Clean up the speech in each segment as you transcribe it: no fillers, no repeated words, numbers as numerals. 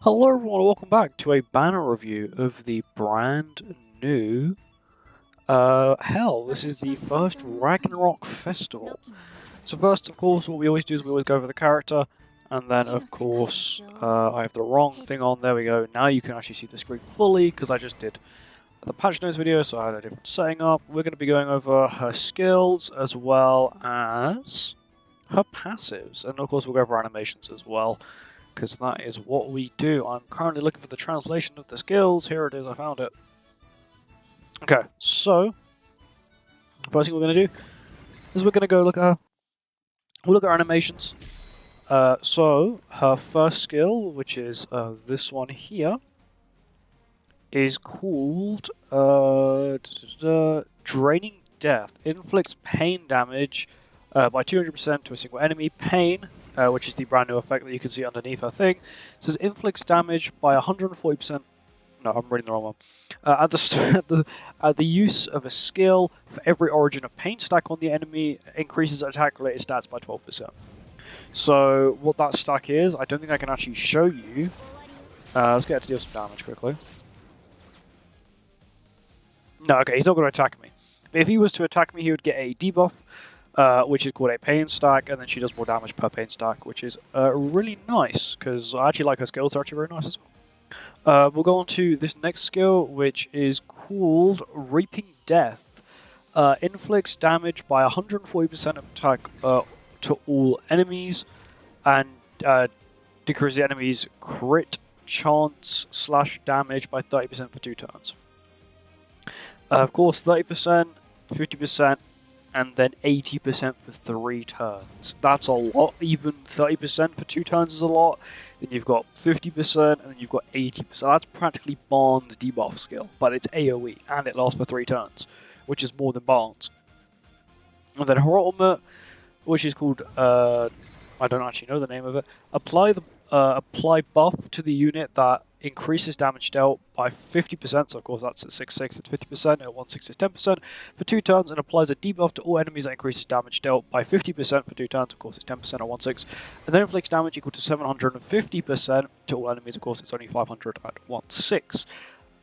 Hello everyone, welcome back to a banner review of the brand new Hell. This is the first Ragnarok Festival. So first, of course, what we always do is we always go over the character, and then of course, I have the wrong thing on, there we go. Now you can actually see the screen fully, because I just did the patch notes video, so I had a different setting up. We're going to be going over her skills, as well as her passives, and of course we'll go over animations as well, because that is what we do. I'm currently looking for the translation of the skills. Here it is, I found it. Okay, so first thing we're going to do is we're going to go look at her. We'll look at her animations. So her first skill, which is this one here, is called Draining Death. Inflicts pain damage by 200% to a single enemy. Pain, which is the brand new effect that you can see underneath her thing, says inflicts damage by 140%. No, I'm reading the wrong one. At the use of a skill, for every origin of pain stack on the enemy, increases attack-related stats by 12%. So what that stack is, I don't think I can actually show you. Let's get her to deal some damage quickly. No, okay, he's not going to attack me. But if he was to attack me, he would get a debuff, which is called a pain stack, and then she does more damage per pain stack, which is really nice, because I actually like her skills, they're actually very nice as well. We'll go on to this next skill, which is called Reaping Death. Inflicts damage by 140% of attack to all enemies, and decreases the enemy's crit chance / damage by 30% for 2 turns. Of course, 30%, 50%, and then 80% for 3 turns. That's a lot. Even 30% for 2 turns is a lot. Then you've got 50%, and then you've got 80%. That's practically Barnes' debuff skill, but it's AoE, and it lasts for 3 turns, which is more than Barnes. And then her ultimate, which is called, I don't actually know the name of it, apply buff to the unit that increases damage dealt by 50%, so of course that's at 6/6, it's 50%, at 1/6 is 10%, for 2 turns, and applies a debuff to all enemies that increases damage dealt by 50% for 2 turns, of course it's 10% at 1/6, and then inflicts damage equal to 750% to all enemies, of course it's only 500 at 1/6.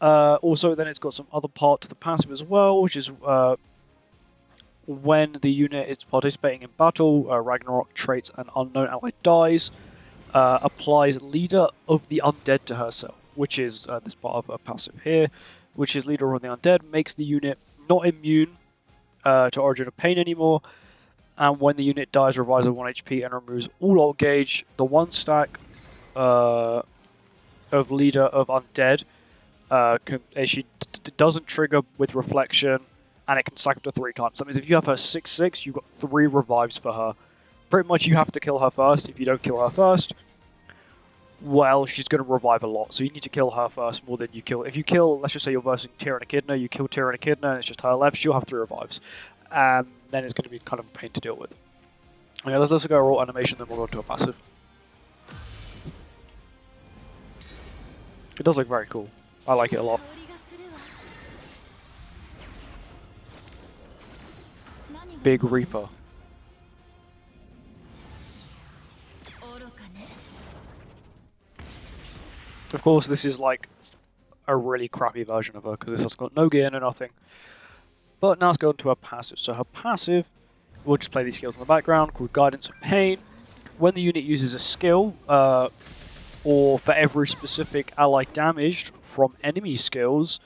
Also, then it's got some other part to the passive as well, which is when the unit is participating in battle, Ragnarok traits an unknown ally dies, applies Leader of the Undead to herself, which is this part of her passive here, which is Leader of the Undead, makes the unit not immune to Origin of Pain anymore, and when the unit dies, revives at 1 HP and removes all alt gauge. The 1 stack of Leader of Undead, she doesn't trigger with Reflection, and it can stack up to 3 times. That means if you have her 6/6, you've got 3 revives for her. Pretty much you have to kill her first. If you don't kill her first, well, she's going to revive a lot. So you need to kill her first more than you kill. If you kill, let's just say you're versing Tyrann Echidna, you kill Tyrann Echidna, and it's just her left, she'll have 3 revives. And then it's going to be kind of a pain to deal with. Okay, let's go raw animation, then we'll go into a passive. It does look very cool. I like it a lot. Big Reaper. Of course, this is like a really crappy version of her, because this has got no gear, no nothing. But now let's go into her passive. So her passive, we'll just play these skills in the background, called Guidance of Pain. When the unit uses a skill, or for every specific ally damaged from enemy skills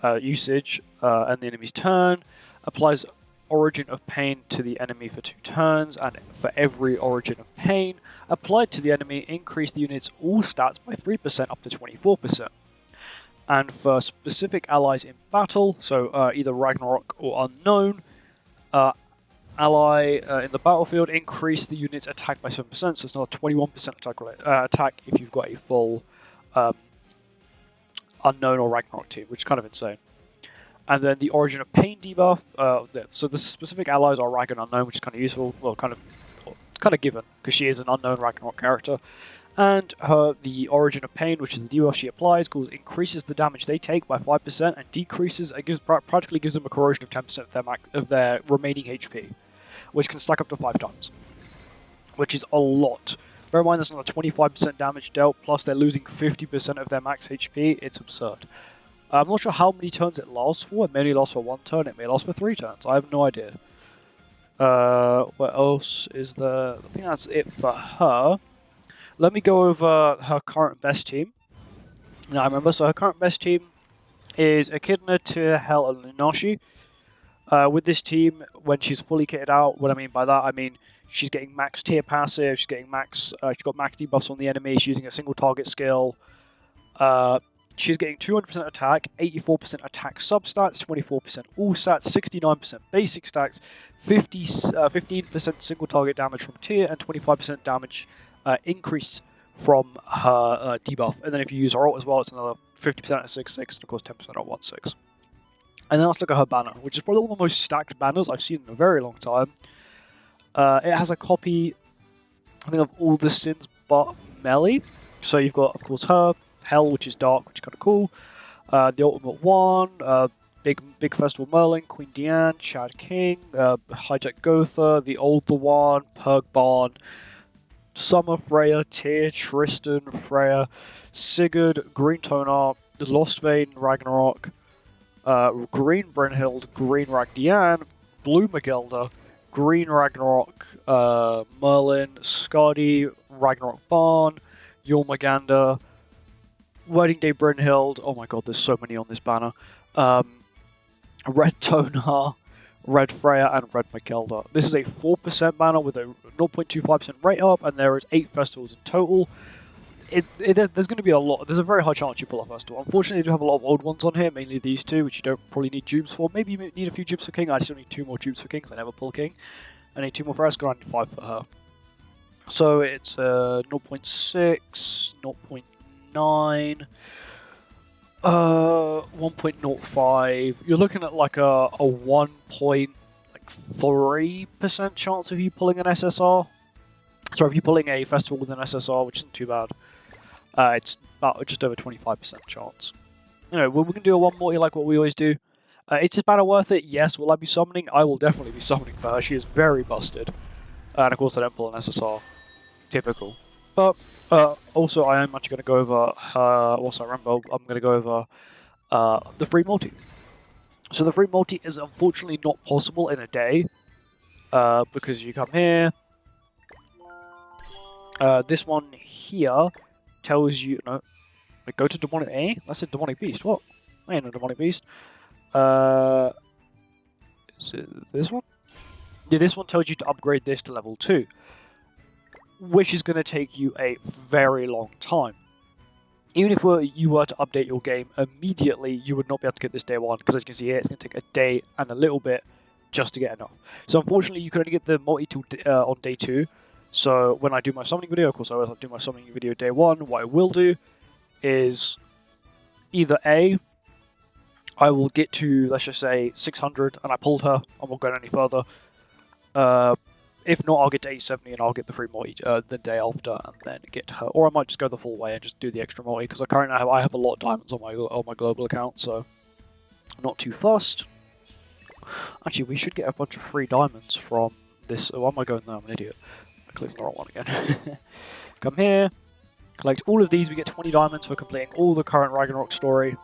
usage and the enemy's turn, applies Origin of Pain to the enemy for 2 turns, and for every Origin of Pain applied to the enemy, increase the unit's all stats by 3% up to 24%. And for specific allies in battle, so either Ragnarok or Unknown, ally in the battlefield, increase the unit's attack by 7%, so it's another 21% attack if you've got a full Unknown or Ragnarok team, which is kind of insane. And then the Origin of Pain debuff, so the specific allies are Rag and Unknown, which is kind of useful, well, kind of given, because she is an Unknown Ragnarok character. And the Origin of Pain, which is the debuff she applies, increases the damage they take by 5% and decreases, practically gives them a corrosion of 10% of their remaining HP, which can stack up to 5 times, which is a lot. Bear in mind there's another 25% damage dealt, plus they're losing 50% of their max HP. It's absurd. I'm not sure how many turns it lasts for. It may only last for 1 turn, it may last for 3 turns. I have no idea. What else is there? I think that's it for her. Let me go over her current best team. Now I remember, so her current best team is Echidna, Tyr, Hel, and Lunashi. With this team, when she's fully kitted out, what I mean by that, I mean she's getting max Tyr passive, she's got max debuffs on the enemy, she's using a single target skill. She's getting 200% attack, 84% attack substats, 24% all stats, 69% basic stacks, 15% single target damage from Tyr, and 25% damage increase from her debuff. And then if you use her ult as well, it's another 50% at 6/6, and of course 10% at 1/6. And then let's look at her banner, which is probably one of the most stacked banners I've seen in a very long time. It has a copy, I think, of all the sins but melee. So you've got, of course, her, Hel, which is dark, which is kind of cool. The Ultimate One, Big Festival Merlin, Queen Diane, Chad King, Hijack Gotha, the Old the One, Purg Barn, Summer Freya, Tyr, Tristan, Freya, Sigurd, Green Tonar, Lost Vein, Ragnarok, Green Brynhild, Green Ragdian, Blue Magelda, Green Ragnarok, Merlin, Skadi, Ragnarok Barn, Jormungandr, Wedding Day Brynhild. Oh my god, there's so many on this banner. Red Tonar, Red Freya, and Red Magelda. This is a 4% banner with a 0.25% rate up, and there is 8 festivals in total. There's going to be a lot. There's a very high chance you pull a festival. Unfortunately, you do have a lot of old ones on here, mainly these two, which you don't probably need dupes for. Maybe you need a few dupes for King. I still need 2 more dupes for King, because I never pull King. I need 2 more for Escar, I need 5 for her. So it's 0.6, 0.9, 1.05. You're looking at like a 1.3% chance of you pulling an SSR. So if you're pulling a festival with an SSR, which isn't too bad, it's about just over 25% chance. You know, we're going to do a one more like what we always do. Is this banner worth it? Yes. Will I be summoning? I will definitely be summoning for her. She is very busted. And of course I don't pull an SSR. Typical. But also I am actually going to go over, whilst I remember, I'm going to go over the free multi. So the free multi is unfortunately not possible in a day, because you come here, this one here tells you, no, go to Demonic, that's a Demonic Beast, what? I ain't a Demonic Beast. Is it this one? Yeah, this one tells you to upgrade this to level 2, which is going to take you a very long time. Even if you were to update your game immediately, you would not be able to get this day 1, because as you can see here, it's going to take a day and a little bit just to get enough. So unfortunately, you can only get the multi on day 2. So when I do my summoning video, of course I will do my summoning video day 1, what I will do is either A, I will get to, let's just say, 600, and I pulled her, I won't go any further. If not, I'll get to 870 and I'll get the free multi the day after, and then get her. Or I might just go the full way and just do the extra multi, because I have a lot of diamonds on my global account, so I'm not too fussed. Actually, we should get a bunch of free diamonds from this. Oh, why am I going there? I'm an idiot. I clicked the wrong one again. Come here, collect all of these. We get 20 diamonds for completing all the current Ragnarok story,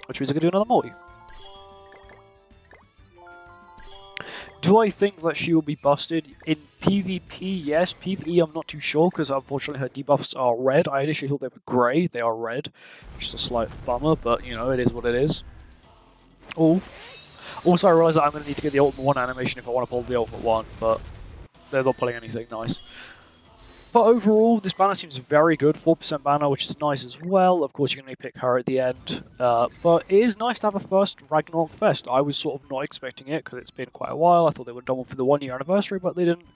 which means I can do another multi. Do I think that she will be busted? In PvP, yes. PvE, I'm not too sure, because unfortunately her debuffs are red. I initially thought they were grey. They are red. Which is a slight bummer, but, you know, it is what it is. Oh. Also, I realise that I'm going to need to get the Ultimate One animation if I want to pull the Ultimate One, but they're not pulling anything nice. But overall, this banner seems very good. 4% banner, which is nice as well. Of course, you can only pick her at the end. But it is nice to have a first Ragnarok Fest. I was sort of not expecting it, because it's been quite a while. I thought they would have done one for the 1-year anniversary, but they didn't.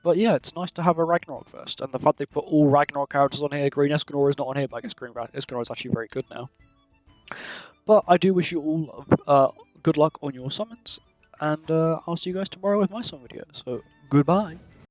But yeah, it's nice to have a Ragnarok Fest. And the fact they put all Ragnarok characters on here. Green Escanor is not on here, but I guess Green Escanor is actually very good now. But I do wish you all good luck on your summons. And I'll see you guys tomorrow with my summon video. So, goodbye.